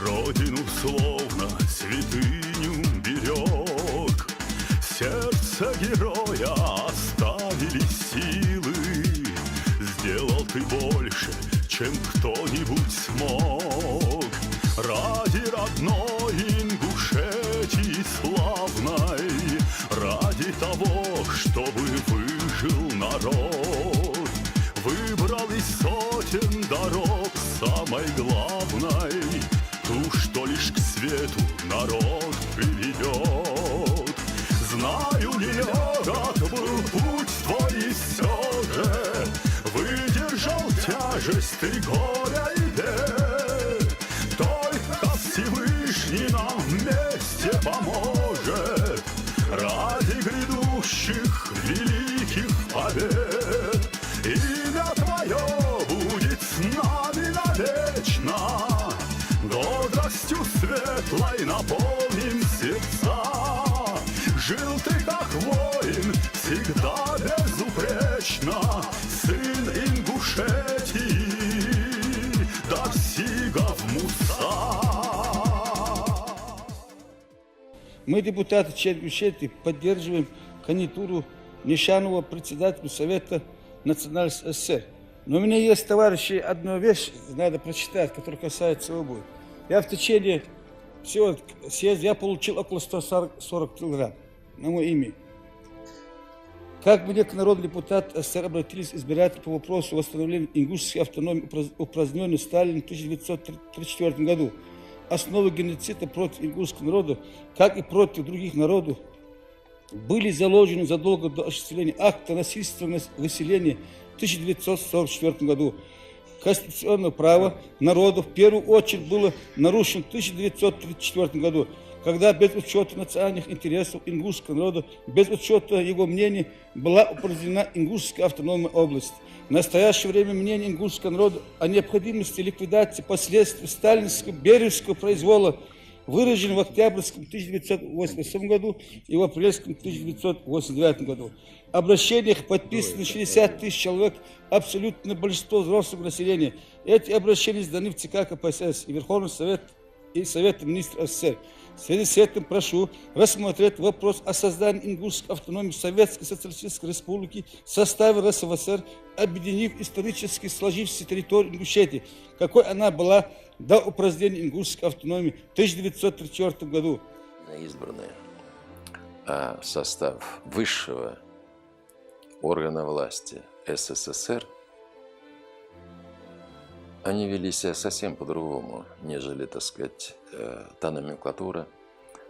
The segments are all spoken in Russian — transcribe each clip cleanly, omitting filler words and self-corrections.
Родину словно святыню берег. Сердце героя оставили силы. Сделал ты больше, чем кто-нибудь смог. Ради родной Ингушетии славной, ради того, чтобы выжил народ. Выбрал из сотен дорог самой главной, ту, что лишь к свету народ приведет. Знаю, нелегок был путь твой, и все же выдержал тяжесть ты горя и бед. Только Всевышний нам вместе поможет ради грядущих великих побед. Имя твое будет с нами навечно, бодростью светлой наполним сердца. Жил ты как воин, всегда безупречно, сын Ингушетии, Дарсигов Муса. Мы, депутаты Ингушетии, поддерживаем кандидатуру Нишанова председателю Совета национальности СССР. Но у меня есть, товарищи, одна вещь, надо прочитать, которая касается его будет. Я в течение всего съезда я получил около 140 килограмм на мое имя. Как мне, как народный депутат СССР, обратились избиратели по вопросу восстановления ингушской автономии, упраздненной Сталином в 1934 году. Основы геноцида против ингушского народа, как и против других народов, были заложены задолго до осуществления акта насильственного выселения в 1944 году. Конституционное право народов в первую очередь было нарушено в 1934 году, когда без учета национальных интересов ингушского народа, без учета его мнений, была упразднена Ингушская автономная область. В настоящее время мнение ингушского народа о необходимости ликвидации последствий сталинского бережского произвола выражено в октябрьском 1988 году и в апрельском 1989 году. В обращениях подписано 60 тысяч человек, абсолютное большинство взрослого населения. Эти обращения сданы в ЦК КПСС и Верховный Совет и Совет министров СССР. В связи с этим прошу рассмотреть вопрос о создании ингушской автономии Советской Социалистической Республики в составе РСФСР, объединив исторически сложившуюся территорию Ингушетии, какой она была до упразднения ингушской автономии в 1934 году. Избранные, а состав высшего органа власти СССР, они вели себя совсем по-другому, нежели, так сказать, та номенклатура,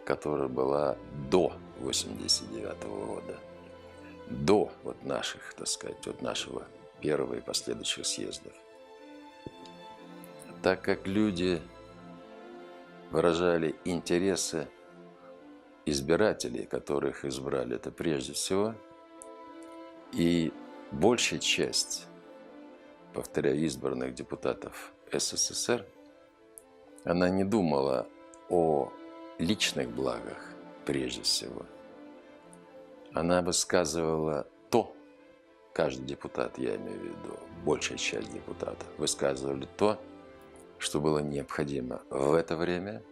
которая была до 1989 года, до вот наших, так сказать, вот нашего первого и последующих съездов. Так как люди выражали интересы избирателей, которых избрали, это прежде всего, и большая часть, повторяю, избранных депутатов СССР, она не думала о личных благах прежде всего. Она высказывала то, каждый депутат, я имею в виду, большая часть депутатов, высказывали то, что было необходимо в это время,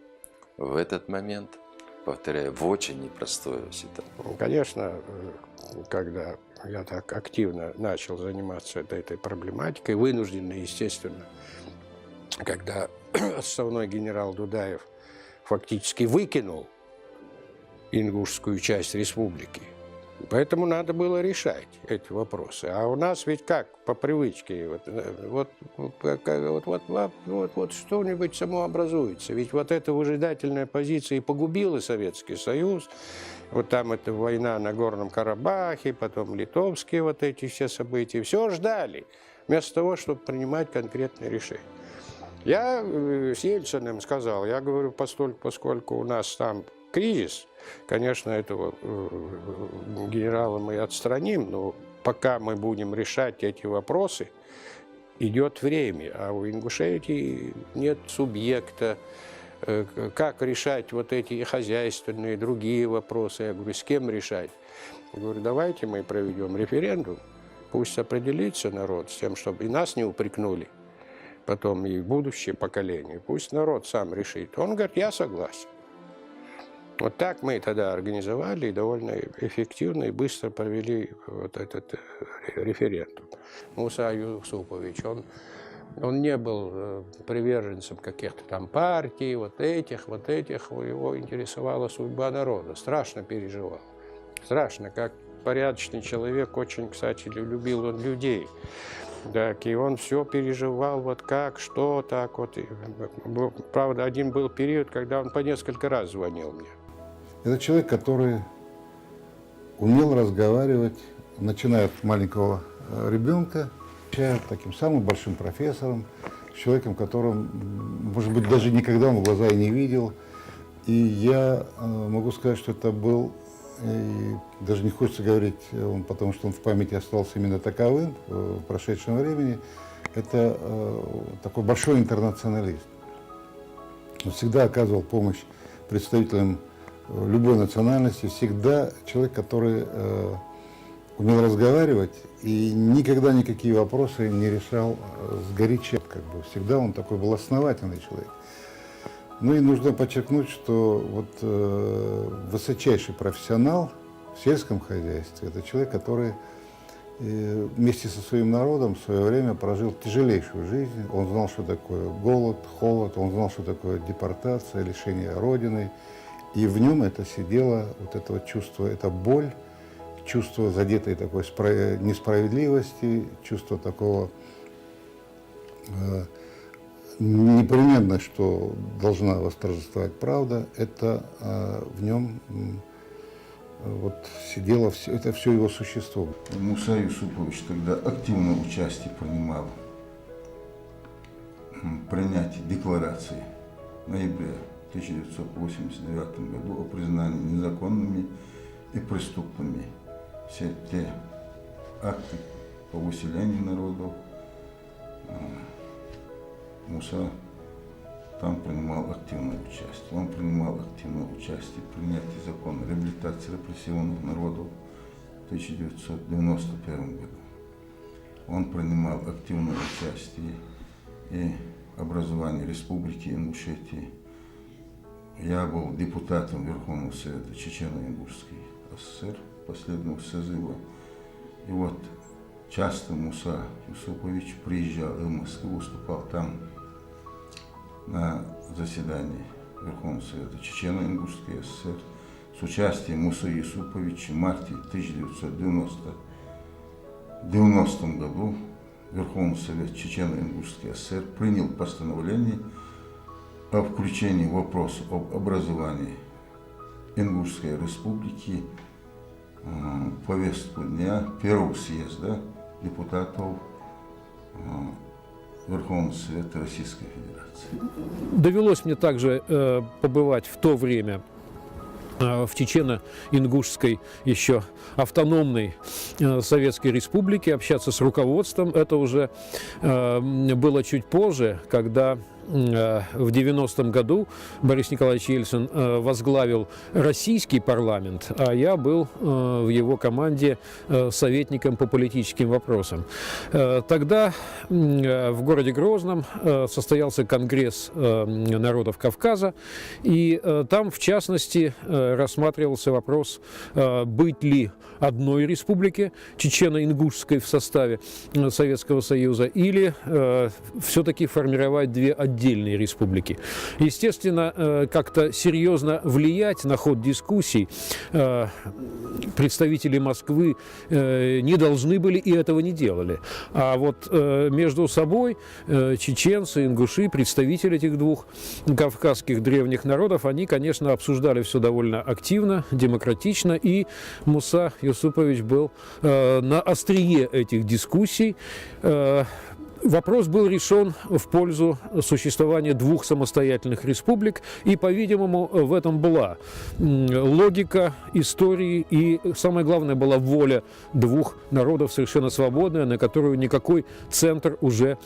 в этот момент, повторяю, в очень непростую ситуацию. Конечно, когда я так активно начал заниматься этой проблематикой, вынужденно, естественно, когда отставной генерал Дудаев фактически выкинул ингушскую часть республики. Поэтому надо было решать эти вопросы. А у нас ведь как, по привычке, вот что-нибудь самообразуется. Ведь вот эта выжидательная позиция и погубила Советский Союз. Вот там эта война на Горном Карабахе, потом литовские вот эти все события. Все ждали, вместо того, чтобы принимать конкретные решения. Я с Ельциным сказал, я говорю, поскольку у нас там кризис, конечно, этого генерала мы отстраним, но пока мы будем решать эти вопросы, идет время, а у Ингушетии нет субъекта, как решать вот эти хозяйственные, другие вопросы. Я говорю, с кем решать? Я говорю, давайте мы проведем референдум, пусть определится народ с тем, чтобы и нас не упрекнули потом и будущее поколение. Пусть народ сам решит. Он говорит, я согласен. Вот так мы тогда организовали и довольно эффективно и быстро провели вот этот референдум. Муса Юсупович, он не был приверженцем каких-то там партий, вот этих. Его интересовала судьба народа. Страшно переживал. Страшно, как порядочный человек, очень, кстати, любил он людей. Так, и он все переживал, вот как, что, так вот. И, правда, один был период, когда он по несколько раз звонил мне. Это человек, который умел разговаривать, начиная от маленького ребенка, таким самым большим профессором, человеком, которым, может быть, даже никогда он в глаза и не видел. И я могу сказать, что это был, и даже не хочется говорить, потому что он в памяти остался именно таковым в прошедшем времени, это такой большой интернационалист. Он всегда оказывал помощь представителям любой национальности, всегда человек, который умел разговаривать и никогда никакие вопросы не решал сгоряча. Всегда он такой был основательный человек. Ну и нужно подчеркнуть, что вот высочайший профессионал в сельском хозяйстве – это человек, который вместе со своим народом в свое время прожил тяжелейшую жизнь. Он знал, что такое голод, холод, он знал, что такое депортация, лишение родины. И в нем это сидело, вот это вот чувство, это боль, чувство задетой такой несправедливости, чувство такого непременно, что должна восторжествовать правда, это в нем вот сидело, это все его существо. Муса Юсупович тогда активное участие принимал в принятии декларации в ноябре 1989 году о признании незаконными и преступными все те акты по выселению народов. Муса там принимал активное участие. Он принимал активное участие в принятии закона о реабилитации репрессионных народов в 1991 году. Он принимал активное участие и в образовании Республики Ингушетии. Я был депутатом Верховного Совета Чечено-Ингушской ССР последнего созыва. И вот часто Муса Юсупович приезжал в Москву, выступал там на заседании Верховного Совета Чечено-Ингушской ССР с участием Мусы Юсуповича в марте 1990 году Верховный Совет Чечено-Ингушской ССР принял постановление о включении вопроса об образовании Ингушской республики в повестку дня первого съезда депутатов Верховного Совета Российской Федерации. Довелось мне также побывать в то время в Чечено-Ингушской еще автономной Советской Республике, общаться с руководством. Это уже было чуть позже, когда в 90-м году Борис Николаевич Ельцин возглавил российский парламент, а я был в его команде советником по политическим вопросам. Тогда в городе Грозном состоялся Конгресс народов Кавказа, и там, в частности, рассматривался вопрос, быть ли одной республике, Чечено-Ингушской в составе Советского Союза, или все-таки формировать две отдельные республики. Естественно, как-то серьезно влиять на ход дискуссий представители Москвы не должны были и этого не делали. А вот между собой чеченцы, ингуши, представители этих двух кавказских древних народов, они, конечно, обсуждали все довольно активно, демократично, и Муса Юсупович был на острие этих дискуссий. Вопрос был решен в пользу существования двух самостоятельных республик, и, по-видимому, в этом была логика истории, и, самое главное, была воля двух народов совершенно свободная, на которую никакой центр уже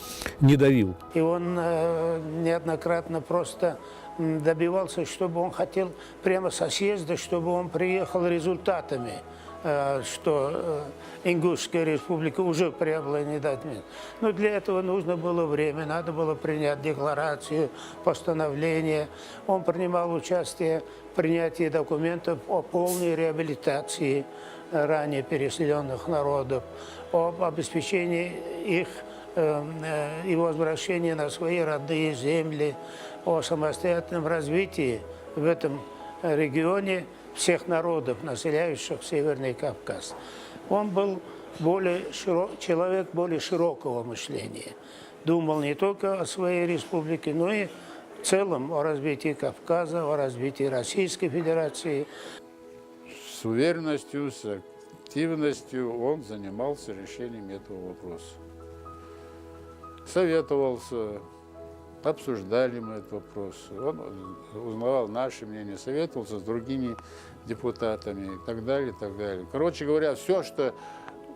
не давил. И он неоднократно просто добивался, чтобы он хотел прямо со съезда, чтобы он приехал результатами что Ингушская республика уже приобрела не дать мир. Но для этого нужно было время, надо было принять декларацию, постановление. Он принимал участие в принятии документов о полной реабилитации ранее переселенных народов, об обеспечении их и возвращении на свои родные земли, о самостоятельном развитии в этом регионе всех народов, населяющих Северный Кавказ. Он был человек более широкого мышления. Думал не только о своей республике, но и в целом о развитии Кавказа, о развитии Российской Федерации. С уверенностью, с активностью он занимался решением этого вопроса. Советовался, обсуждали мы этот вопрос. Он узнавал наше мнение, советовался с другими депутатами и так далее, и так далее. Короче говоря, все, что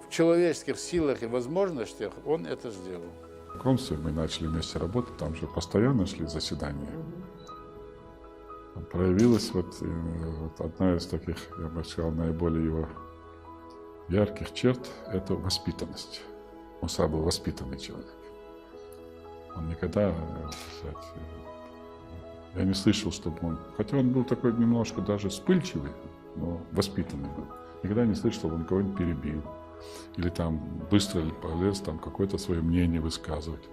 в человеческих силах и возможностях, он это сделал. В Комсе мы начали вместе работать, там же постоянно шли заседания. Проявилась вот одна из таких, я бы сказал, наиболее его ярких черт – это воспитанность. Муса был воспитанный человек. Он никогда, сказать, я не слышал, чтобы он, хотя он был такой немножко даже вспыльчивый, но воспитанный был. Никогда не слышал, чтобы он кого-нибудь перебил. Или там быстро полез там какое-то свое мнение высказывать.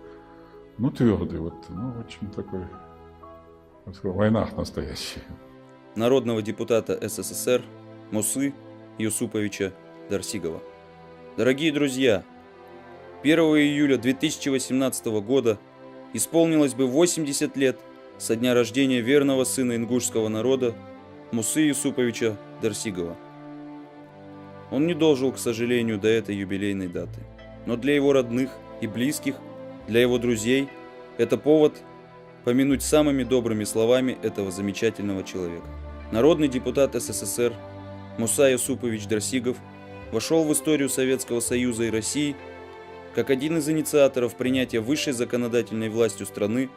Ну, твердый, вот, ну, очень такой, так сказать, в войнах настоящий. Народного депутата СССР Мусы Юсуповича Дарсигова. Дорогие друзья, 1 июля 2018 года исполнилось бы 80 лет со дня рождения верного сына ингушского народа Мусы Юсуповича Дарсигова. Он не дожил, к сожалению, до этой юбилейной даты. Но для его родных и близких, для его друзей, это повод помянуть самыми добрыми словами этого замечательного человека. Народный депутат СССР Муса Юсупович Дарсигов вошел в историю Советского Союза и России как один из инициаторов принятия высшей законодательной властью страны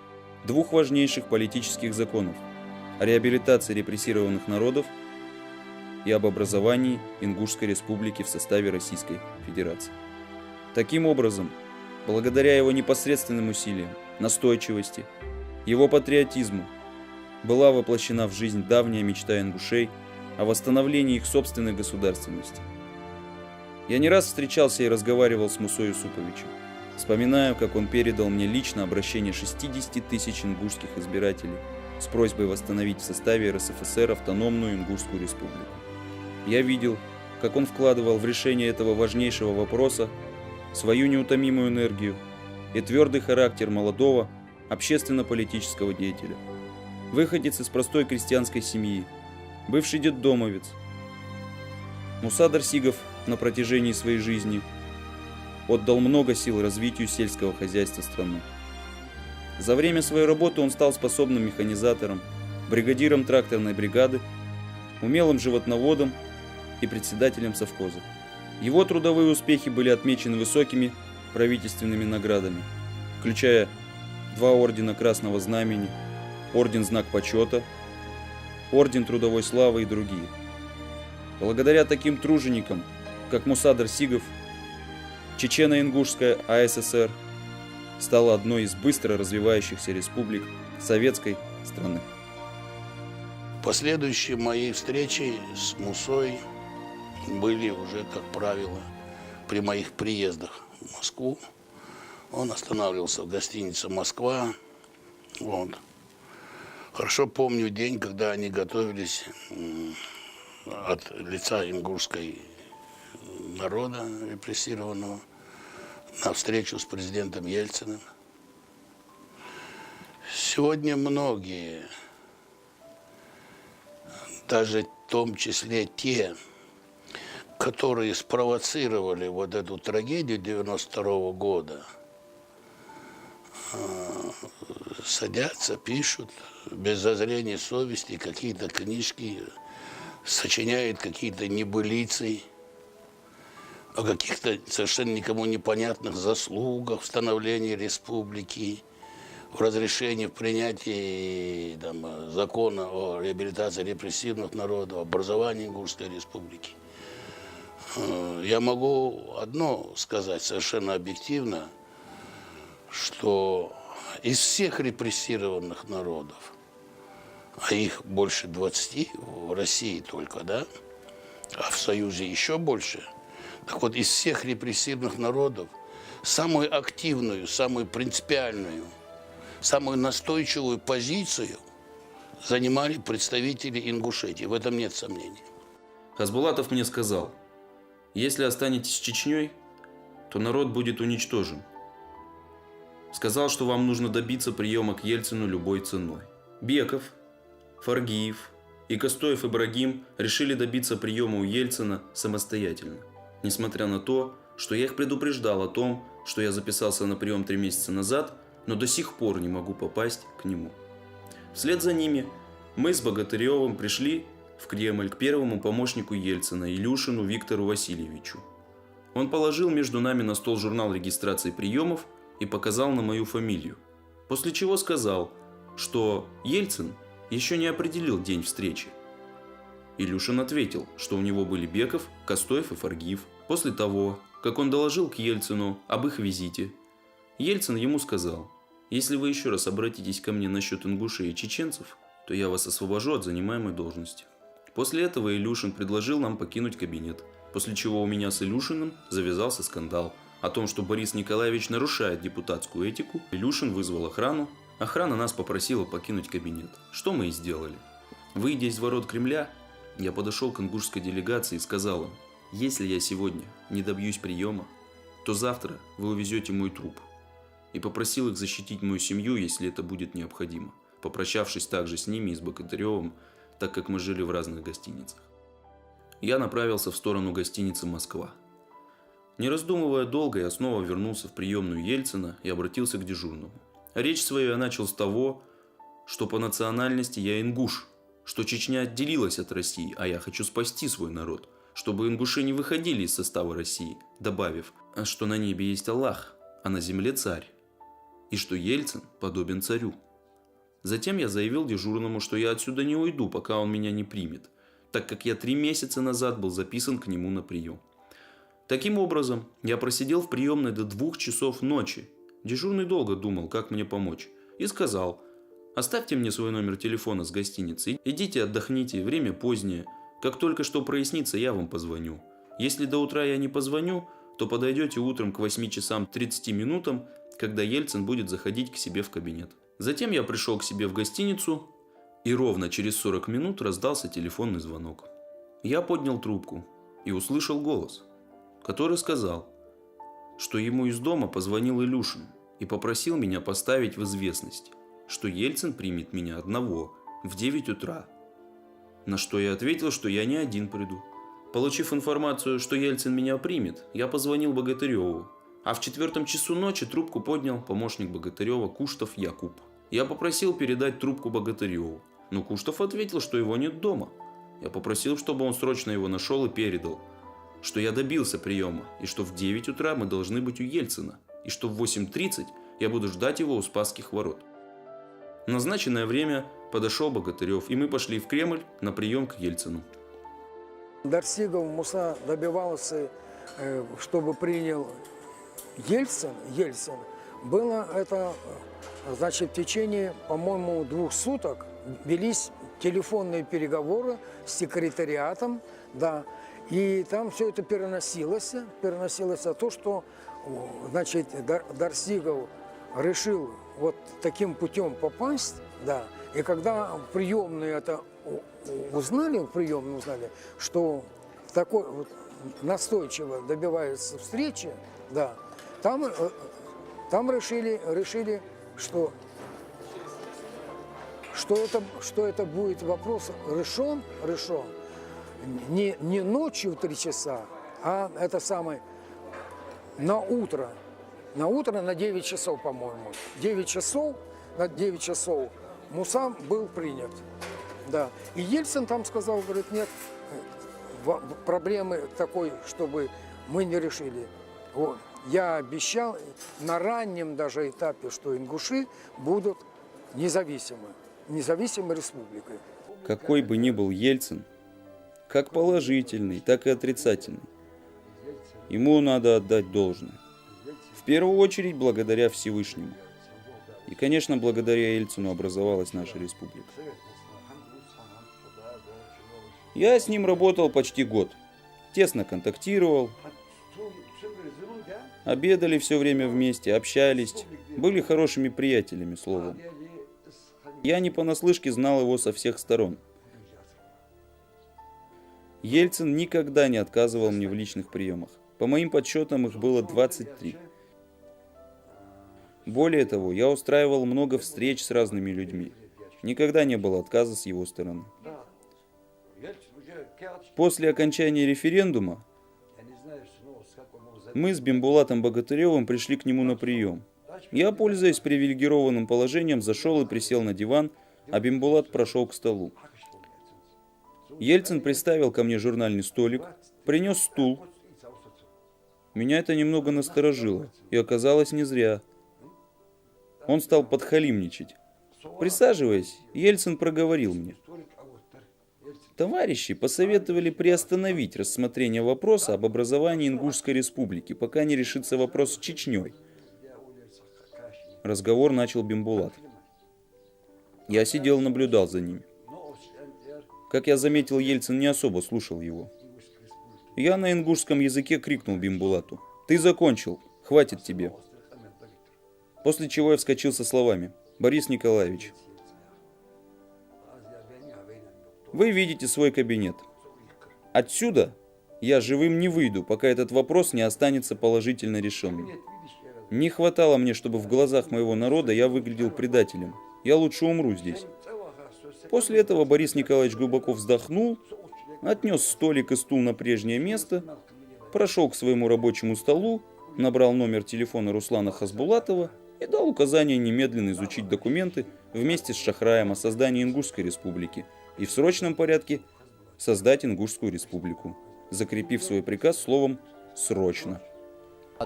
двух важнейших политических законов о реабилитации репрессированных народов и об образовании Ингушской республики в составе Российской Федерации. Таким образом, благодаря его непосредственным усилиям, настойчивости, его патриотизму, была воплощена в жизнь давняя мечта ингушей о восстановлении их собственной государственности. Я не раз встречался и разговаривал с Мусой Юсуповичем. Вспоминаю, как он передал мне лично обращение 60 тысяч ингушских избирателей с просьбой восстановить в составе РСФСР автономную Ингушскую республику. Я видел, как он вкладывал в решение этого важнейшего вопроса свою неутомимую энергию и твердый характер молодого общественно-политического деятеля. Выходец из простой крестьянской семьи, бывший детдомовец. Муса Дарсигов на протяжении своей жизни отдал много сил развитию сельского хозяйства страны. За время своей работы он стал способным механизатором, бригадиром тракторной бригады, умелым животноводом и председателем совхоза. Его трудовые успехи были отмечены высокими правительственными наградами, включая 2 ордена Красного Знамени, орден Знак Почета, орден Трудовой Славы и другие. Благодаря таким труженикам, как Муса Дарсигов, Чечено-Ингушская АССР стала одной из быстро развивающихся республик советской страны. Последующие мои встречи с Мусой были уже, как правило, при моих приездах в Москву. Он останавливался в гостинице «Москва». Вот. Хорошо помню день, когда они готовились от лица ингушской народа репрессированного на встречу с президентом Ельциным. Сегодня многие, даже в том числе те, которые спровоцировали вот эту трагедию 92 года, садятся, пишут без зазрения совести какие-то книжки, сочиняют какие-то небылицы о каких-то совершенно никому непонятных заслугах в становлении республики, в разрешении, в принятии закона о реабилитации репрессированных народов, образовании Ингушской республики. Я могу одно сказать совершенно объективно, что из всех репрессированных народов, а их больше 20 в России только, да, а в Союзе еще больше, так вот из всех репрессированных народов самую активную, самую принципиальную, самую настойчивую позицию занимали представители Ингушетии. В этом нет сомнений. Хасбулатов мне сказал: если останетесь с Чечней, то народ будет уничтожен. Сказал, что вам нужно добиться приема к Ельцину любой ценой. Беков, Фаргиев и Костоев Ибрагим решили добиться приема у Ельцина самостоятельно, несмотря на то, что я их предупреждал о том, что я записался на прием 3 месяца назад, но до сих пор не могу попасть к нему. Вслед за ними мы с Богатыревым пришли в Кремль к первому помощнику Ельцина Илюшину Виктору Васильевичу. Он положил между нами на стол журнал регистрации приемов и показал на мою фамилию, после чего сказал, что Ельцин еще не определил день встречи. Илюшин ответил, что у него были Беков, Костоев и Фаргиев. После того, как он доложил к Ельцину об их визите, Ельцин ему сказал: если вы еще раз обратитесь ко мне насчет ингушей и чеченцев, то я вас освобожу от занимаемой должности. После этого Илюшин предложил нам покинуть кабинет, после чего у меня с Илюшиным завязался скандал о том, что Борис Николаевич нарушает депутатскую этику. Илюшин вызвал охрану. Охрана нас попросила покинуть кабинет, что мы и сделали. Выйдя из ворот Кремля, я подошел к ингушской делегации и сказал им: если я сегодня не добьюсь приема, то завтра вы увезете мой труп. И попросил их защитить мою семью, если это будет необходимо, попрощавшись также с ними и с Богатыревым, так как мы жили в разных гостиницах. Я направился в сторону гостиницы «Москва». Не раздумывая долго, я снова вернулся в приемную Ельцина и обратился к дежурному. Речь свою я начал с того, что по национальности я ингуш, что Чечня отделилась от России, а я хочу спасти свой народ, чтобы ингуши не выходили из состава России, добавив, что на небе есть Аллах, а на земле царь, и что Ельцин подобен царю. Затем я заявил дежурному, что я отсюда не уйду, пока он меня не примет, так как я 3 месяца назад был записан к нему на прием. Таким образом, я просидел в приемной до 2 часов ночи. Дежурный долго думал, как мне помочь, и сказал: оставьте мне свой номер телефона с гостиницы, идите отдохните, время позднее, как только что прояснится, я вам позвоню. Если до утра я не позвоню, то подойдете утром к 8 часам 30 минутам, когда Ельцин будет заходить к себе в кабинет. Затем я пришел к себе в гостиницу, и ровно через 40 минут раздался телефонный звонок. Я поднял трубку и услышал голос, который сказал, что ему из дома позвонил Илюшин и попросил меня поставить в известность, что Ельцин примет меня одного в 9 утра. На что я ответил, что я не один приду. Получив информацию, что Ельцин меня примет, я позвонил Богатыреву, а в 4 часу ночи трубку поднял помощник Богатырева Куштов Якуб. Я попросил передать трубку Богатыреву, но Куштов ответил, что его нет дома. Я попросил, чтобы он срочно его нашел и передал, что я добился приема, и что в 9 утра мы должны быть у Ельцина, и что в 8:30 я буду ждать его у Спасских ворот. В назначенное время подошел Богатырев, и мы пошли в Кремль на прием к Ельцину. Дарсигов Муса добивался, чтобы принял Ельцин. Было это, значит, в течение, по-моему, 2 суток велись телефонные переговоры с секретариатом, да. И там все это переносилось на то, что, значит, Дарсигов решил вот таким путем попасть, да. И когда приемные это узнали, что такой вот настойчиво добивается встречи, да, там решили, что это будет вопрос решен не ночью в 3 часа, а это самое на утро на 9 часов, по-моему. 9 часов Муса был принят. Да. И Ельцин там сказал, говорит, нет, проблемы такой, чтобы мы не решили. Вот. Я обещал на раннем даже этапе, что ингуши будут независимой республикой. Какой бы ни был Ельцин, как положительный, так и отрицательный, Ему надо отдать должное. В первую очередь благодаря Всевышнему. И, конечно, благодаря Ельцину образовалась наша республика. Я с ним работал почти год. Тесно контактировал. Обедали все время вместе, общались. Были хорошими приятелями, словом. Я не понаслышке знал его со всех сторон. Ельцин никогда не отказывал мне в личных приемах. По моим подсчетам, их было 23. Более того, я устраивал много встреч с разными людьми. Никогда не было отказа с его стороны. После окончания референдума мы с Бимбулатом Богатыревым пришли к нему на прием. Я, пользуясь привилегированным положением, зашел и присел на диван, а Бимбулат прошел к столу. Ельцин приставил ко мне журнальный столик, принес стул. Меня это немного насторожило, и оказалось не зря. Он стал подхалимничать. Присаживаясь, Ельцин проговорил мне: товарищи посоветовали приостановить рассмотрение вопроса об образовании Ингушской республики, пока не решится вопрос с Чечней. Разговор начал Бимбулат. Я сидел и наблюдал за ними. Как я заметил, Ельцин не особо слушал его. Я на ингушском языке крикнул Бимбулату: «Ты закончил, хватит тебе». После чего я вскочил со словами: «Борис Николаевич, вы видите свой кабинет. Отсюда я живым не выйду, пока этот вопрос не останется положительно решенным. Не хватало мне, чтобы в глазах моего народа я выглядел предателем. Я лучше умру здесь». После этого Борис Николаевич глубоко вздохнул, отнес столик и стул на прежнее место, прошел к своему рабочему столу, набрал номер телефона Руслана Хасбулатова и дал указание немедленно изучить документы вместе с Шахраем о создании Ингушской республики и в срочном порядке создать Ингушскую республику, закрепив свой приказ словом «срочно».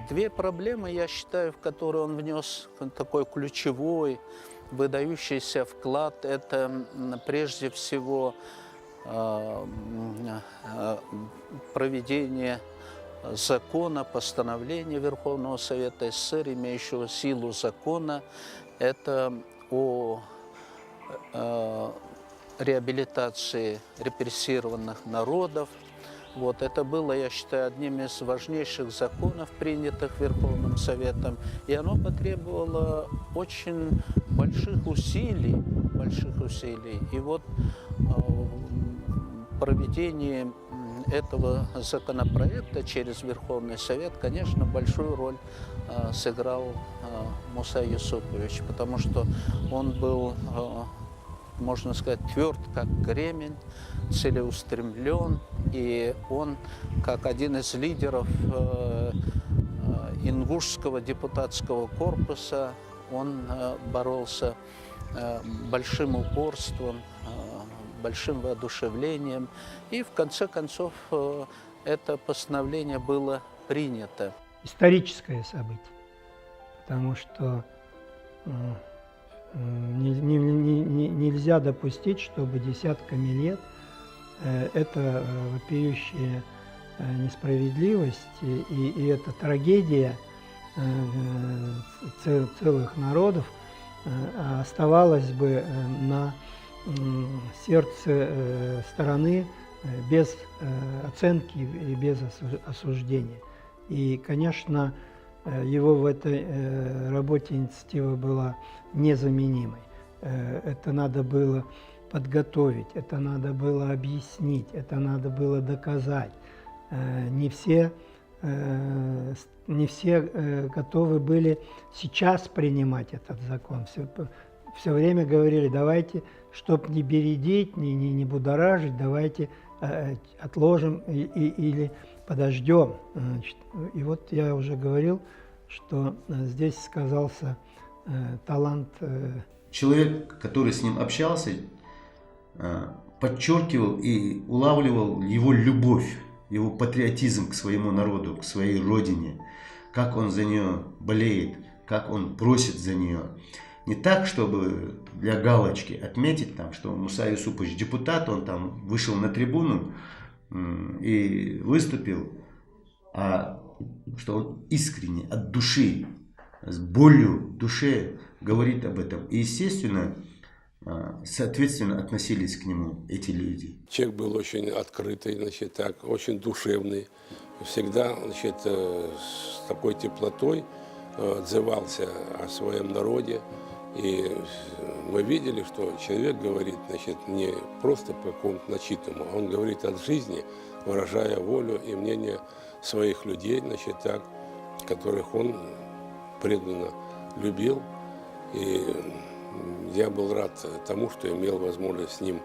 Две проблемы, я считаю, в которые он внес такой ключевой, выдающийся вклад. Это прежде всего проведение закона, постановления Верховного Совета СССР, имеющего силу закона. Это о реабилитации репрессированных народов. Вот, это было, я считаю, одним из важнейших законов, принятых Верховным Советом, и оно потребовало очень больших усилий. И вот проведение этого законопроекта через Верховный Совет, конечно, большую роль сыграл Муса Юсупович, потому что он был, можно сказать, тверд как кремень, целеустремлен, и он, как один из лидеров ингушского депутатского корпуса, он боролся большим упорством, большим воодушевлением, и в конце концов это постановление было принято. Историческое событие, потому что нельзя допустить, чтобы десятками лет эта вопиющая несправедливость и эта трагедия целых народов оставалась бы на сердце страны без оценки и без осуждения. И, конечно, его в этой работе инициатива была незаменимой. Это надо было подготовить, это надо было объяснить, это надо было доказать. Не все готовы были сейчас принимать этот закон. Все время говорили: давайте, чтобы не бередить, не будоражить, давайте отложим или подождем. И вот я уже говорил, что здесь сказался талант. Человек, который с ним общался, подчеркивал и улавливал его любовь, его патриотизм к своему народу, к своей родине, как он за нее болеет, как он просит за нее. Не так, чтобы для галочки отметить, там, что Муса Юсупович депутат, он там вышел на трибуну и выступил, а что он искренне, от души, с болью в душе говорит об этом. И, естественно, соответственно, относились к нему эти люди. Человек был очень открытый, значит, так, очень душевный. Всегда, значит, с такой теплотой отзывался о своем народе. И мы видели, что человек говорит, значит, не просто по какому-то начитанному, а он говорит от жизни, выражая волю и мнение своих людей, значит, так, которых он преданно любил. И я был рад тому, что имел возможность с ним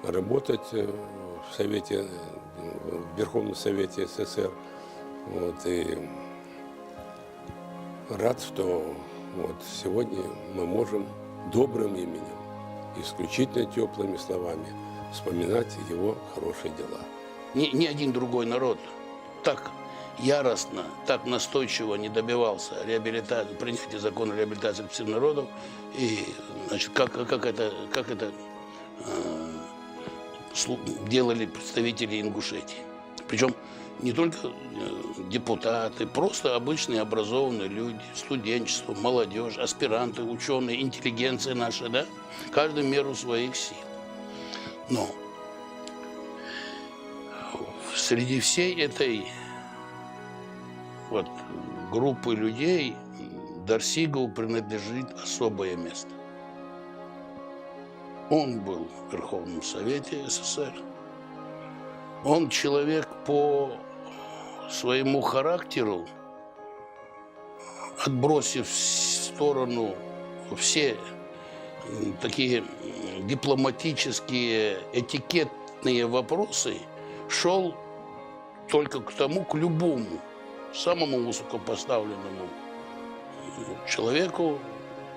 работать в Совете, в Верховном Совете СССР. Вот, и рад, что вот сегодня мы можем добрым именем, исключительно теплыми словами вспоминать его хорошие дела. Ни один другой народ так яростно, так настойчиво не добивался реабилитации, принятия закона о реабилитации всех народов, и значит, как это делали представители Ингушетии. Причем не только депутаты, просто обычные образованные люди, студенчество, молодежь, аспиранты, ученые, интеллигенция наша, да, каждый в меру своих сил. Но среди всей этой вот группы людей Дарсигову принадлежит особое место. Он был в Верховном Совете СССР. Он человек по своему характеру, отбросив в сторону все такие дипломатические, этикетные вопросы, шел только к тому, к любому, самому высокопоставленному человеку,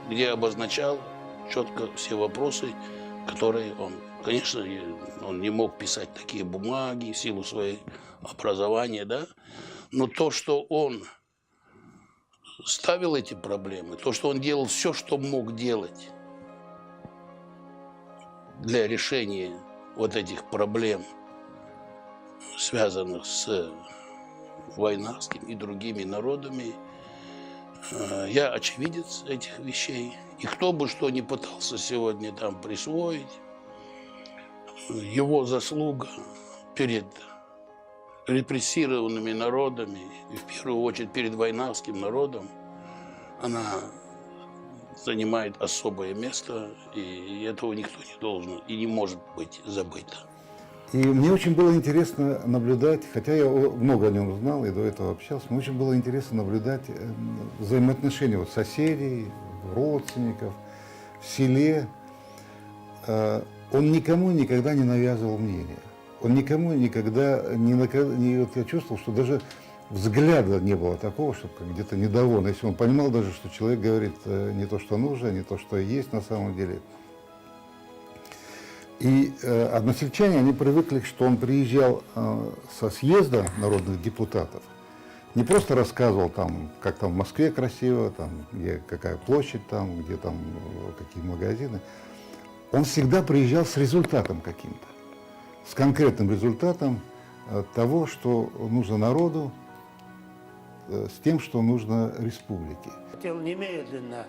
где обозначал четко все вопросы, которые он, конечно, он не мог писать такие бумаги в силу своего образования, да, но то, что он ставил эти проблемы, то, что он делал все, что мог делать для решения вот этих проблем, связанных с войнарским и другими народами, я очевидец этих вещей. И кто бы что ни пытался сегодня там присвоить, его заслуга перед репрессированными народами, и в первую очередь перед войнарским народом, она занимает особое место, и этого никто не должен и не может быть забыто. И мне очень было интересно наблюдать, хотя я много о нем знал и до этого общался, мне очень было интересно наблюдать взаимоотношения вот соседей, родственников в селе. Он никому никогда не навязывал мнение. Он никому никогда вот я чувствовал, что даже взгляда не было такого, что где-то недоволен. Если он понимал даже, что человек говорит не то, что нужно, не то, что есть на самом деле. И односельчане, они привыкли, что он приезжал со съезда народных депутатов, не просто рассказывал там, как там в Москве красиво, там, где какая площадь там, где там какие магазины. Он всегда приезжал с результатом каким-то, с конкретным результатом того, что нужно народу, с тем, что нужно республике. Хотел немедленно,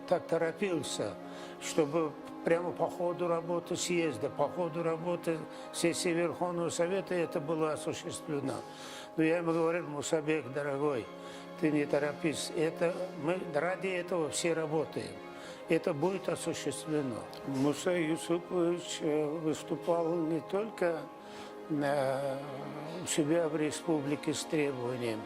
так торопился, чтобы прямо по ходу работы съезда, по ходу работы сессии Верховного Совета это было осуществлено. Но я ему говорил: Мусабек, дорогой, ты не торопись, мы ради этого все работаем. Это будет осуществлено. Мусай Юсупович выступал не только у себя в республике с требованием,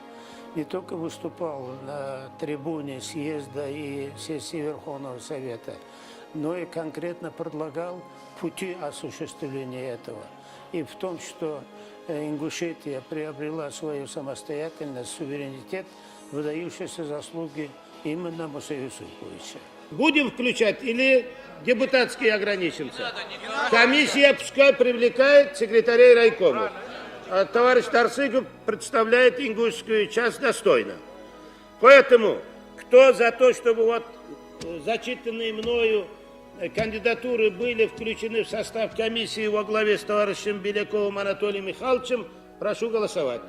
не только выступал на трибуне съезда и сессии Верховного Совета, но и конкретно предлагал пути осуществления этого. И в том, что Ингушетия приобрела свою самостоятельность, суверенитет, выдающиеся заслуги именно Мусая Юсуповича. Будем включать или депутатские ограничимся? Комиссия пускай привлекает секретарей райкома. Товарищ Дарсигов представляет ингушскую часть достойно. Поэтому, кто за то, чтобы вот зачитанные мною кандидатуры были включены в состав комиссии во главе с товарищем Беляковым Анатолием Михайловичем, прошу голосовать.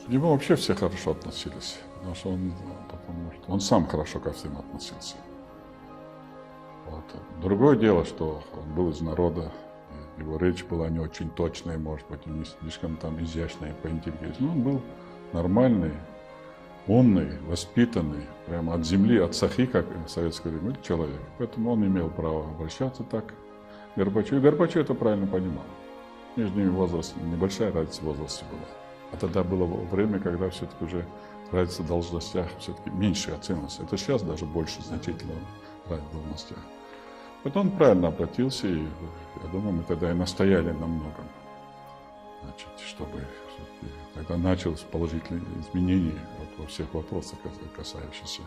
К нему вообще все хорошо относились, потому что он сам хорошо ко всем относился. Вот. Другое дело, что он был из народа, его речь была не очень точная, может быть, не слишком там изящная по интеллигенции, но он был нормальный, умный, воспитанный, прямо от земли, от сахи, как в советское время, человек. Поэтому он имел право обращаться так к Горбачеву. И Горбачев это правильно понимал. Между ними небольшая разница в возрасте была. А тогда было время, когда все-таки уже разница в должностях все-таки меньше оценивалась. Это сейчас даже больше значительно разница в должностях. Поэтому он правильно обратился, и я думаю, мы тогда и настояли на многом. Значит, чтобы тогда началось положительные изменения вот, во всех вопросах, касающихся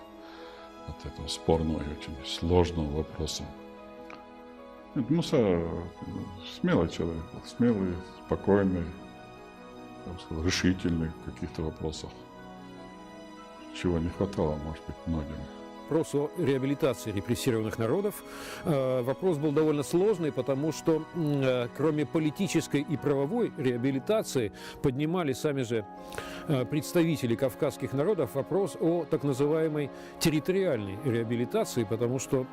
вот этого спорного и очень сложного вопроса. Муса смелый человек, смелый, спокойный, я бы сказал, решительный в каких-то вопросах, чего не хватало, может быть, многим. Вопрос о реабилитации репрессированных народов. Вопрос был довольно сложный, потому что кроме политической и правовой реабилитации поднимали сами же представители кавказских народов вопрос о так называемой территориальной реабилитации, потому что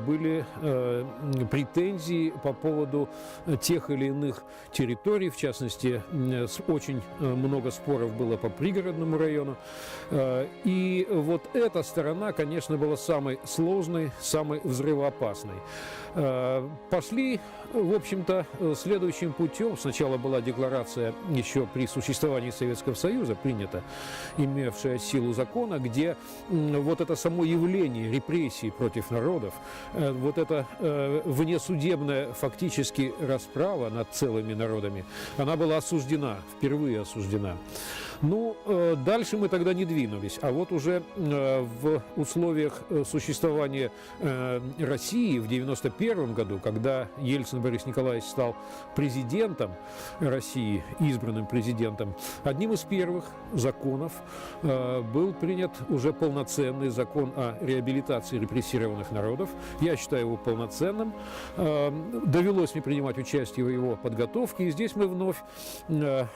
были претензии по поводу тех или иных территорий, в частности, очень много споров было по пригородному району. И вот эта сторона, конечно, была самой сложной, самой взрывоопасной. Пошли, в общем-то, следующим путем. Сначала была декларация еще при существовании Советского Союза, принята, имевшая силу закона, где вот это само явление репрессий против народов, вот эта внесудебная фактически расправа над целыми народами, она была осуждена, впервые осуждена. Ну, дальше мы тогда не двинулись, а вот уже в условиях существования России в 1991 году, когда Ельцин Борис Николаевич стал президентом России, избранным президентом, одним из первых законов был принят уже полноценный закон о реабилитации репрессированных народов. Я считаю его полноценным. Довелось мне принимать участие в его подготовке, и здесь мы вновь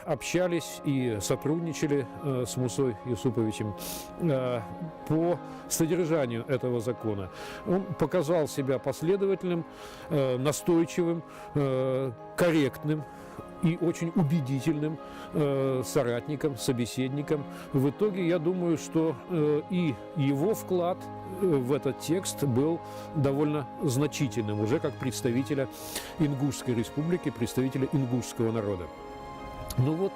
общались и сотрудничали с Мусой Юсуповичем по содержанию этого закона. Он показал себя последовательным, настойчивым, корректным и очень убедительным соратником, собеседником. В итоге, я думаю, что и его вклад в этот текст был довольно значительным, уже как представителя Ингушской республики, представителя ингушского народа. Ну вот,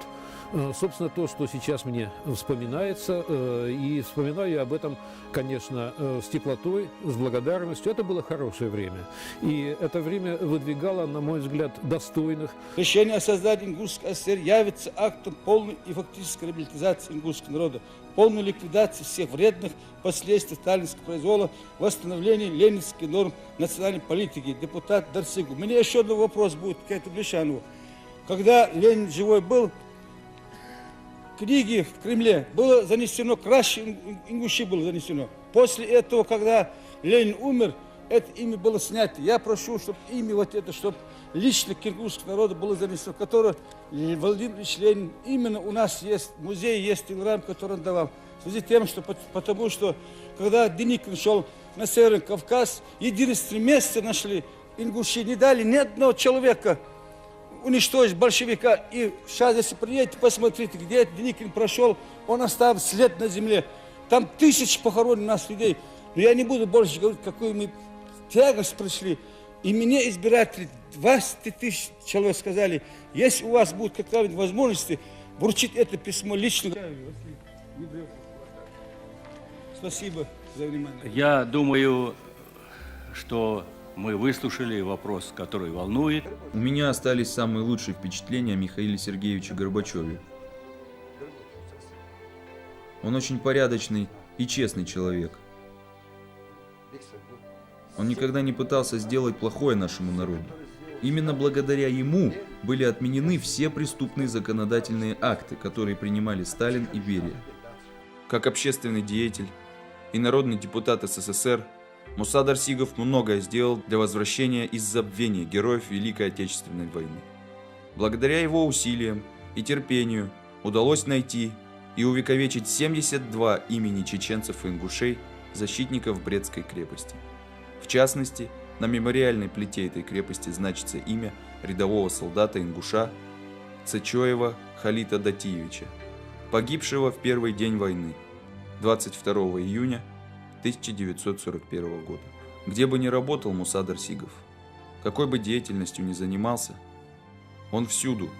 собственно, то, что сейчас мне вспоминается, и вспоминаю я об этом, конечно, с теплотой, с благодарностью. Это было хорошее время. И это время выдвигало, на мой взгляд, достойных. Решение о создании Ингушской ССР явится актом полной и фактической реабилитации ингушского народа, полной ликвидации всех вредных последствий сталинского произвола, восстановления ленинских норм национальной политики. Депутат Дарсигов. У меня еще один вопрос будет к этому Лишанову. Когда Ленин живой был, книги в Кремле было занесено, краще ингуши было занесено. После этого, когда Ленин умер, это имя было снято. Я прошу, чтобы имя вот это, чтобы лично к ингушскому народу было занесено, которое Владимир Ильич Ленин, именно у нас есть музей, есть телеграмм, который он давал. В связи с тем, что, потому что, когда Деникин шел на Северный Кавказ, единственное место нашли ингуши, не дали ни одного человека уничтожить большевика. И сейчас, если приедете, посмотрите, где этот Деникин прошел, он оставил след на земле. Там тысячи похоронено у нас людей. Но я не буду больше говорить, какую мы тягость пришли. И мне избиратели, 20 тысяч человек сказали, если у вас будет какая-нибудь возможность вручить это письмо лично. Спасибо за внимание. Я думаю, что мы выслушали вопрос, который волнует. У меня остались самые лучшие впечатления о Михаиле Сергеевиче Горбачеве. Он очень порядочный и честный человек. Он никогда не пытался сделать плохое нашему народу. Именно благодаря ему были отменены все преступные законодательные акты, которые принимали Сталин и Берия. Как общественный деятель и народный депутат СССР, Муса Дарсигов многое сделал для возвращения из забвения героев Великой Отечественной войны. Благодаря его усилиям и терпению удалось найти и увековечить 72 имени чеченцев и ингушей, защитников Брестской крепости. В частности, на мемориальной плите этой крепости значится имя рядового солдата-ингуша Цечоева Халита Датиевича, погибшего в первый день войны, 22 июня 1941 года. Где бы ни работал Муса Дарсигов, какой бы деятельностью ни занимался, он всюду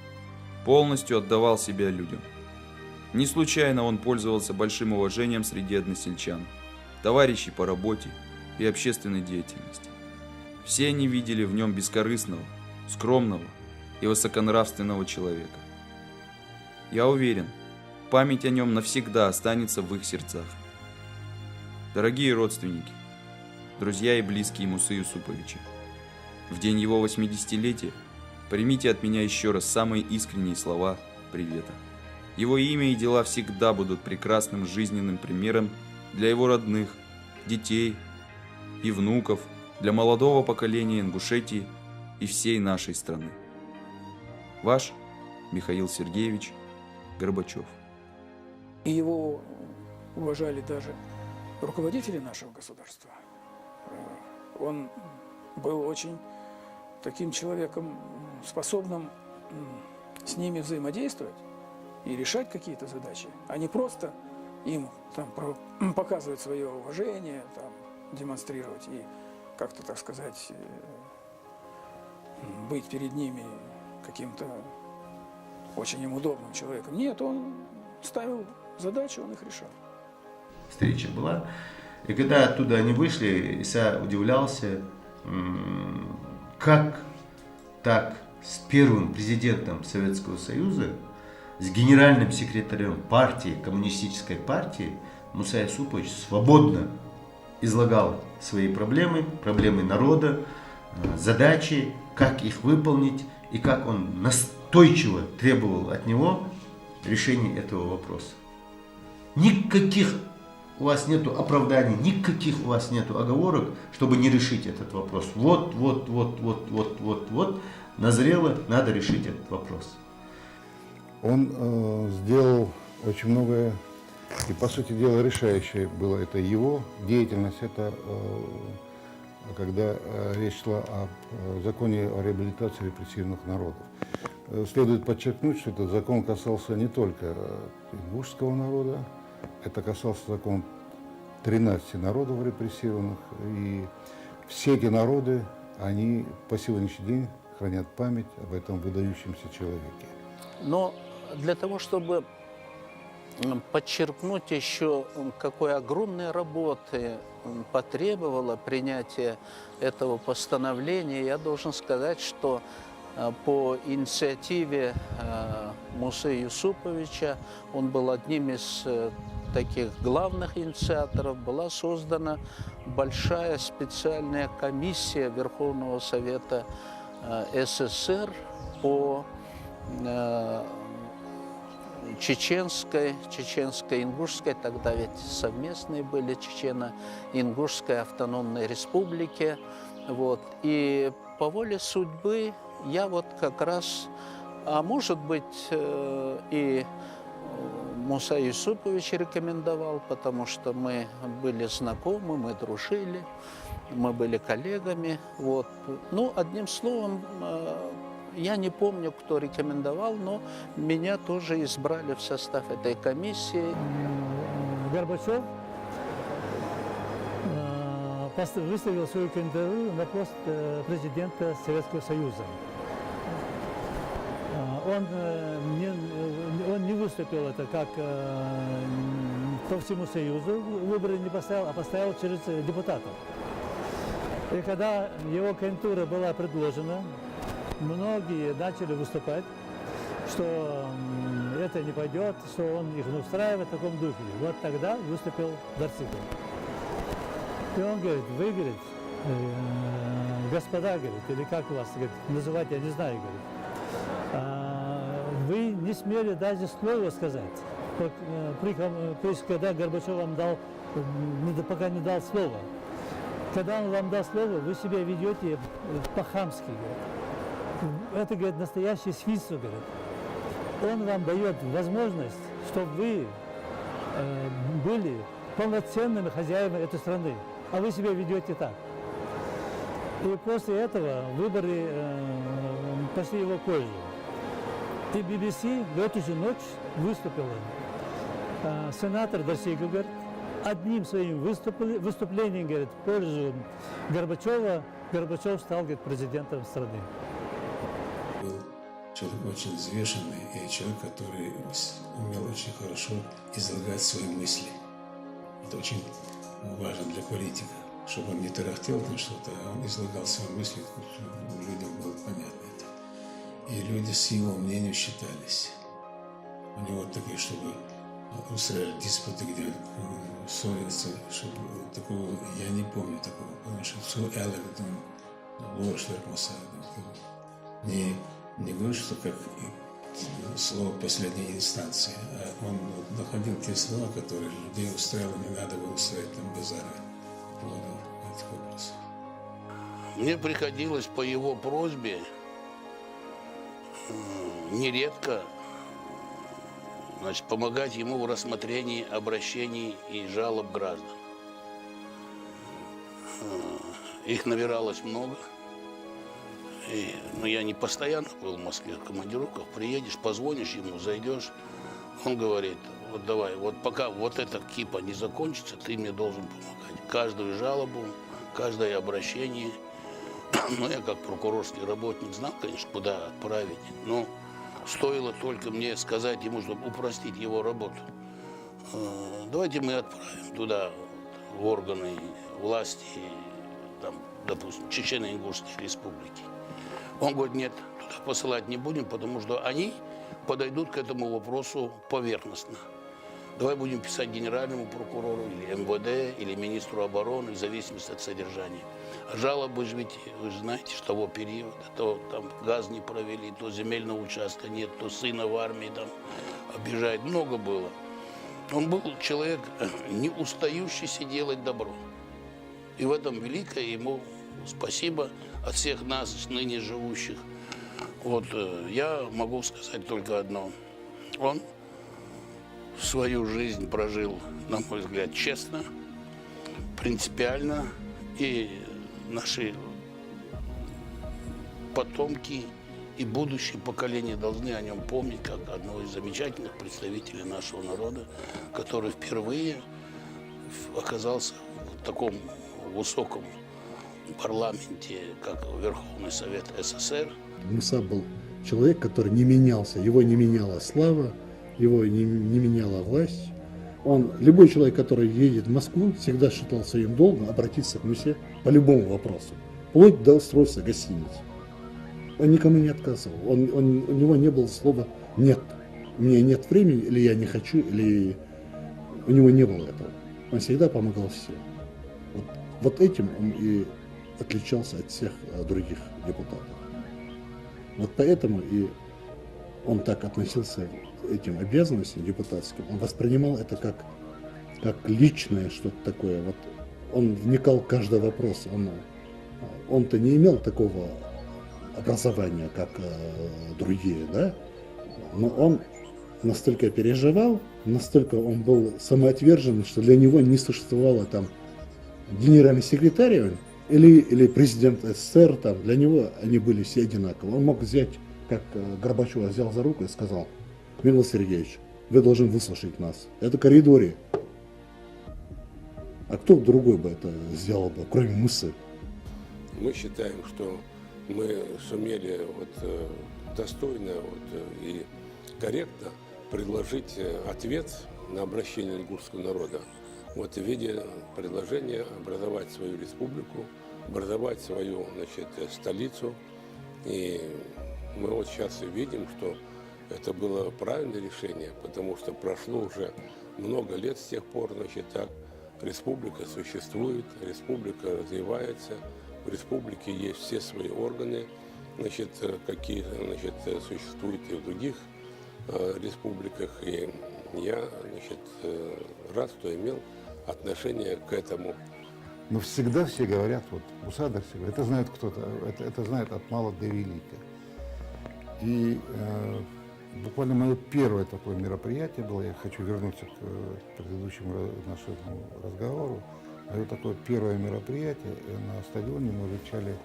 полностью отдавал себя людям. Не случайно он пользовался большим уважением среди односельчан, товарищей по работе и общественной деятельности. Все они видели в нем бескорыстного, скромного и высоконравственного человека. Я уверен, память о нем навсегда останется в их сердцах. Дорогие родственники, друзья и близкие Мусы Юсуповича, в день его 80-летия примите от меня еще раз самые искренние слова привета. Его имя и дела всегда будут прекрасным жизненным примером для его родных, детей и внуков, для молодого поколения Ингушетии и всей нашей страны. Ваш Михаил Сергеевич Горбачев. И его уважали даже руководители нашего государства. Он был очень таким человеком, способным с ними взаимодействовать и решать какие-то задачи, а не просто им там показывать свое уважение, там, демонстрировать и как-то, так сказать, быть перед ними каким-то очень им удобным человеком. Нет, он ставил задачи, он их решал. Встреча была. И когда оттуда они вышли, Иса удивлялся, как так с первым президентом Советского Союза, с генеральным секретарем партии, коммунистической партии, Муса Юсупович свободно излагал свои проблемы, проблемы народа, задачи, как их выполнить, и как он настойчиво требовал от него решения этого вопроса. Никаких у вас нету оправданий, никаких у вас нету оговорок, чтобы не решить этот вопрос. Вот, назрело, надо решить этот вопрос. Он сделал очень многое, и, по сути дела, решающее было это его деятельность, это когда речь шла о законе о реабилитации репрессированных народов. Следует подчеркнуть, что этот закон касался не только ингушского народа, это касался закон 13 народов репрессированных, и все эти народы, они по сегодняшний день хранят память об этом выдающемся человеке. Но для того, чтобы подчеркнуть еще, какой огромной работы потребовало принятие этого постановления, я должен сказать, что по инициативе Мусы Юсуповича, он был одним из таких главных инициаторов, была создана большая специальная комиссия Верховного Совета СССР по чеченско-ингушской, тогда ведь совместные были, Чечено-Ингушской автономной республики. Вот. И по воле судьбы я вот как раз, а может быть и Муса Юсупович рекомендовал, потому что мы были знакомы, мы дружили, мы были коллегами. Вот. Ну, одним словом, я не помню, кто рекомендовал, но меня тоже избрали в состав этой комиссии. Горбачев выставил свою кандидатуру на пост президента Советского Союза. Он не выступил это как по всему Союзу, выборы не поставил, а поставил через депутатов. И когда его кандидатура была предложена, многие начали выступать, что это не пойдет, что он их не устраивает в таком духе. Вот тогда выступил Дарсигов. И он говорит, вы, говорит, господа, говорит, или как вас, говорит, называть, я не знаю, говорит, вы не смели даже слова сказать. Когда Горбачев вам дал, пока не дал слова. Когда он вам дал слово, вы себя ведете по-хамски, говорит. Это, говорит, настоящее свинство, говорит. Он вам дает возможность, чтобы вы были полноценными хозяевами этой страны, а вы себя ведете так. И после этого выборы пошли в его пользу. И BBC в эту же ночь выступила. Сенатор Дарси Гилберт одним своим выступлением, говорит, в пользу Горбачева, Горбачев стал, говорит, президентом страны. Был человек очень взвешенный и человек, который умел очень хорошо излагать свои мысли. Это очень важно для политика, чтобы он не тарахтел там что-то, а он излагал свои мысли, чтобы людям было понятно это. И люди с его мнением считались. У него такие, чтобы устраивали диспуты, где ссорятся, чтобы такого, я не помню такого, потому что все электронно, ложь, не говорю, что как слово последней инстанции, а он находил те слова, которые людей устраивали, не надо было устраивать там базары по поводу этих вопросов. Мне приходилось по его просьбе нередко помогать ему в рассмотрении обращений и жалоб граждан. Их набиралось много. Но я не постоянно был в Москве, в командировках. Приедешь, позвонишь ему, зайдешь. Он говорит, вот давай, вот пока вот эта кипа не закончится, ты мне должен помогать. Каждую жалобу, каждое обращение. Ну, я как прокурорский работник знал, конечно, куда отправить. Но стоило только мне сказать ему, чтобы упростить его работу. Давайте мы отправим туда в органы власти, там, допустим, Чечено-Ингушской республики. Он говорит, нет, туда посылать не будем, потому что они подойдут к этому вопросу поверхностно. Давай будем писать генеральному прокурору, или МВД, или министру обороны, в зависимости от содержания. А жалобы же ведь, вы же знаете, что того периода, то там газ не провели, то земельного участка нет, то сына в армии там обижает. Много было. Он был человек, не устающийся делать добро. И в этом великое ему спасибо от всех нас, ныне живущих. Вот я могу сказать только одно. Он свою жизнь прожил, на мой взгляд, честно, принципиально. И наши потомки и будущие поколения должны о нем помнить как одного из замечательных представителей нашего народа, который впервые оказался в таком высоком парламенте, как Верховный Совет СССР. Муса был человек, который не менялся, его не меняла слава, его не меняла власть. Любой человек, который едет в Москву, всегда считал своим долгом обратиться к Мусе по любому вопросу, вплоть до устройства гостиницы. Он никому не отказывал, у него не было слова «нет». У меня нет времени, или я не хочу, или у него не было этого. Он всегда помогал всем. Вот этим он и отличался от всех других депутатов. Вот поэтому и он так относился к этим обязанностям депутатским. Он воспринимал это как личное что-то такое. Вот он вникал в каждый вопрос. Он-то не имел такого образования, как другие, да? Но он настолько переживал, настолько он был самоотверженный, что для него не существовало там генеральный секретарь или президент СССР, там, для него они были все одинаковы. Он мог взять, как Горбачева взял за руку и сказал: Михаил Сергеевич, вы должны выслушать нас. Это в коридоре. А кто другой бы это сделал бы, кроме Мусы? Мы считаем, что мы сумели достойно и корректно предложить ответ на обращение ингушского народа в виде предложения образовать свою республику, образовать свою столицу. И мы сейчас видим, что это было правильное решение, потому что прошло уже много лет с тех пор, так республика существует, республика развивается, в республике есть все свои органы, какие существуют и в других республиках. И я рад, что имел отношение к этому. Но всегда все говорят, Муса Дарси, это знает кто-то, это знает от мала до велика. И Буквально мое первое такое мероприятие было, я хочу вернуться к предыдущему нашему разговору. Мое такое первое мероприятие на стадионе мы вручали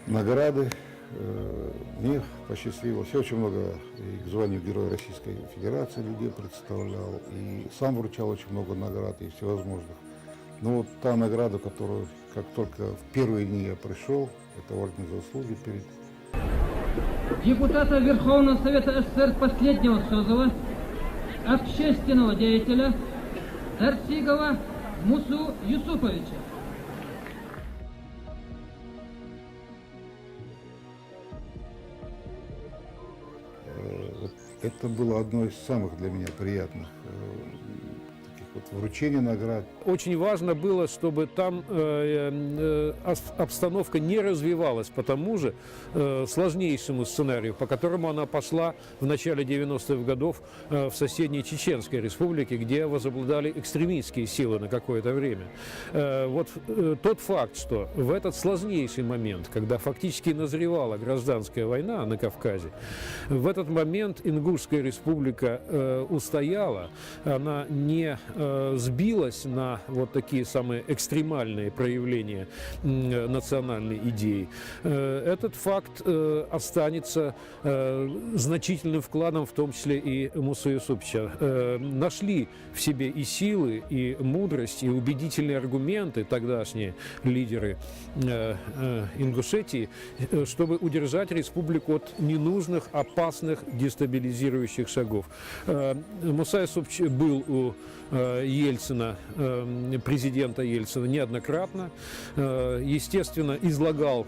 награды. Мне посчастливилось. Я очень много и к званию Героя Российской Федерации людей представлял, и сам вручал очень много наград и всевозможных. Но вот та награда, которую, как только в первые дни я пришел, это орден за заслуги перед депутата Верховного Совета СССР последнего созыва, общественного деятеля Дарсигова Мусу Юсуповича. Это было одно из самых для меня приятных таких вот вручений наград. Очень важно было, чтобы там обстановка не развивалась по тому же сложнейшему сценарию, по которому она пошла в начале 90-х годов в соседней Чеченской республике, где возобладали экстремистские силы на какое-то время. Вот тот факт, что в этот сложнейший момент, когда фактически назревала гражданская война на Кавказе, в этот момент Ингушская республика устояла, она не сбилась на вот такие самые экстремальные проявления национальной идеи. Этот факт останется значительным вкладом, в том числе и Мусы Юсуповича. Нашли в себе и силы, и мудрость, и убедительные аргументы тогдашние лидеры Ингушетии, чтобы удержать республику от ненужных, опасных, дестабилизирующих шагов. Муса Юсупович был у Ельцина, президента Ельцина, неоднократно. Естественно, излагал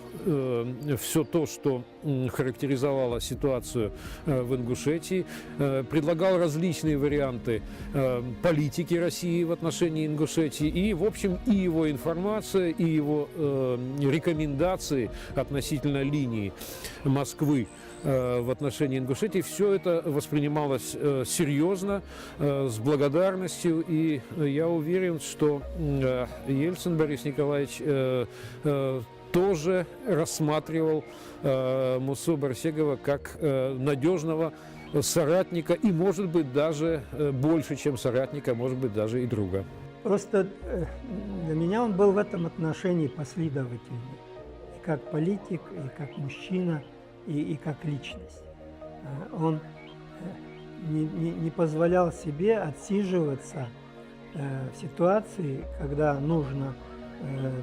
все то, что характеризовало ситуацию в Ингушетии, предлагал различные варианты политики России в отношении Ингушетии, и, в общем, и его информация, и его рекомендации относительно линии Москвы в отношении Ингушетии, все это воспринималось серьезно, с благодарностью, и я уверен, что Ельцин Борис Николаевич тоже рассматривал Мусу Барсегова как надежного соратника и, может быть, даже больше, чем соратника, может быть, даже и друга. Просто для меня он был в этом отношении последовательный. И как политик, и как мужчина, и как личность. Он не позволял себе отсиживаться в ситуации, когда нужно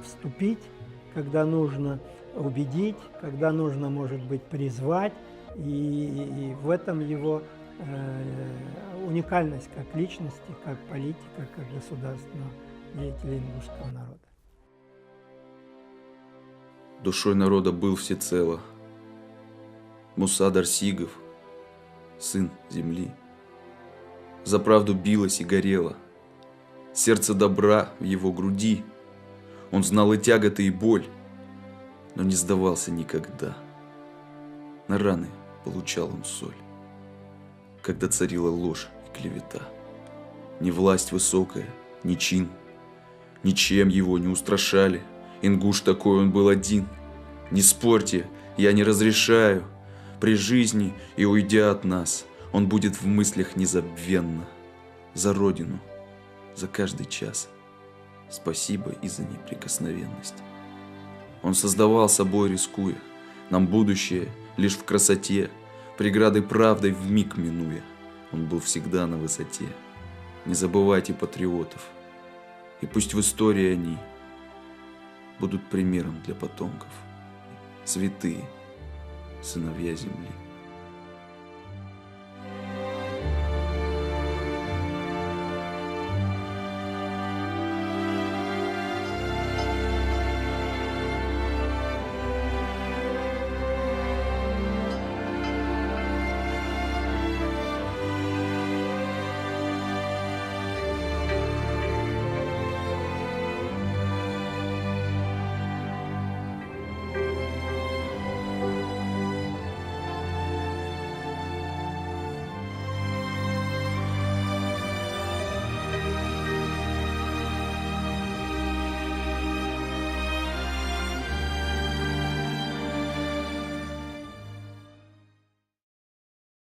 вступить, когда нужно убедить, когда нужно, может быть, призвать. И в этом его уникальность как личности, как политика, как государственного деятеля ингушского народа. Душой народа был всецело Муса Дарсигов, сын земли. За правду билось и горело сердце добра в его груди. Он знал и тяготы, и боль, но не сдавался никогда. На раны получал он соль, когда царила ложь и клевета. Ни власть высокая, ни чин, ничем его не устрашали. Ингуш такой он был один. Не спорьте, я не разрешаю. При жизни и уйдя от нас, он будет в мыслях незабвенно. За родину, за каждый час. Спасибо и за неприкосновенность. Он создавал собой, рискуя, нам будущее лишь в красоте, преграды правдой вмиг минуя. Он был всегда на высоте. Не забывайте патриотов, и пусть в истории они будут примером для потомков. Святые сыновья земли.